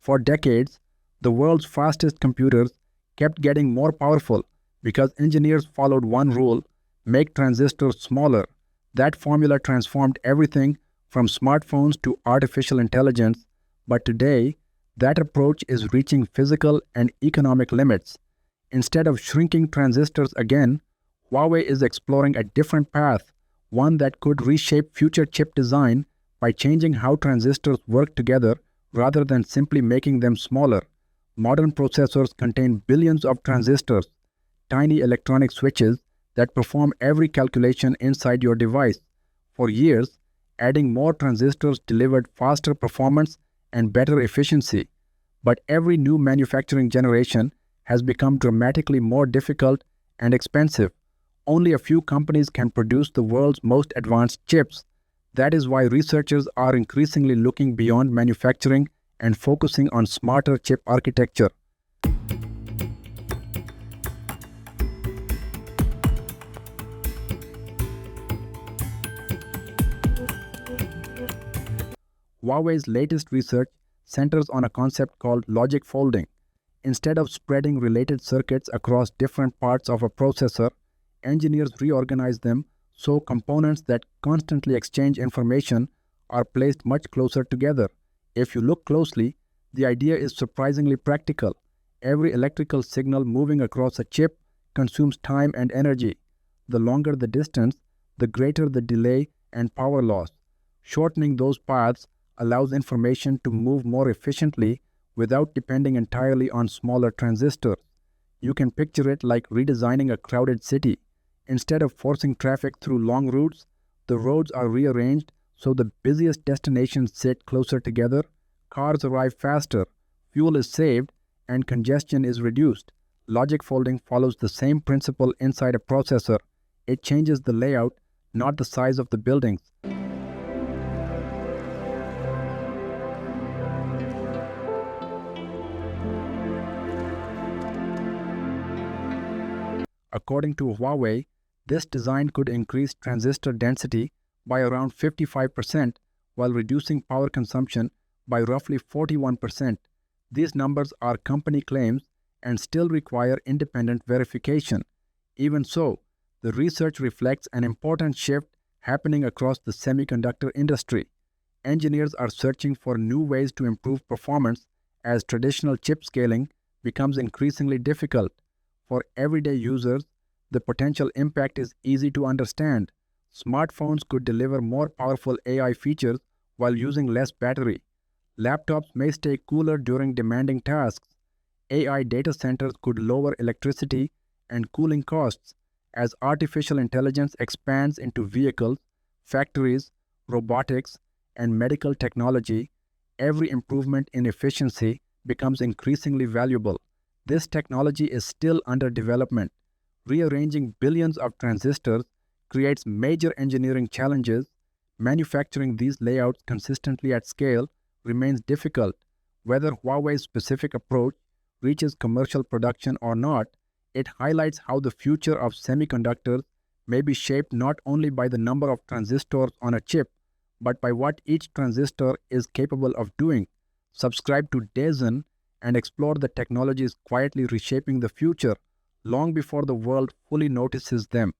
For decades, the world's fastest computers kept getting more powerful because engineers followed one rule: make transistors smaller. That formula transformed everything from smartphones to artificial intelligence, but today, that approach is reaching physical and economic limits. Instead of shrinking transistors again, Huawei is exploring a different path, one that could reshape future chip design by changing how transistors work together rather than simply making them smaller. Modern processors contain billions of transistors, tiny electronic switches that perform every calculation inside your device. For years, adding more transistors delivered faster performance and better efficiency. But every new manufacturing generation has become dramatically more difficult and expensive. Only a few companies can produce the world's most advanced chips. That is why researchers are increasingly looking beyond manufacturing and focusing on smarter chip architecture. Huawei's latest research centers on a concept called LogicFolding. Instead of spreading related circuits across different parts of a processor, engineers reorganize them so components that constantly exchange information are placed much closer together. If you look closely, the idea is surprisingly practical. Every electrical signal moving across a chip consumes time and energy. The longer the distance, the greater the delay and power loss. Shortening those paths allows information to move more efficiently without depending entirely on smaller transistors. You can picture it like redesigning a crowded city. Instead of forcing traffic through long routes, the roads are rearranged so the busiest destinations sit closer together, cars arrive faster, fuel is saved, and congestion is reduced. Logic folding follows the same principle inside a processor. It changes the layout, not the size of the buildings. According to Huawei, this design could increase transistor density by around 55% while reducing power consumption by roughly 41%. These numbers are company claims and still require independent verification. Even so, the research reflects an important shift happening across the semiconductor industry. Engineers are searching for new ways to improve performance as traditional chip scaling becomes increasingly difficult. For everyday users, the potential impact is easy to understand. Smartphones could deliver more powerful AI features while using less battery. Laptops may stay cooler during demanding tasks. AI data centers could lower electricity and cooling costs. As artificial intelligence expands into vehicles, factories, robotics, and medical technology, every improvement in efficiency becomes increasingly valuable. This technology is still under development. Rearranging billions of transistors creates major engineering challenges. Manufacturing these layouts consistently at scale remains difficult. Whether Huawei's specific approach reaches commercial production or not, it highlights how the future of semiconductors may be shaped not only by the number of transistors on a chip, but by what each transistor is capable of doing. Subscribe to Dazen and explore the technologies quietly reshaping the future long before the world fully notices them.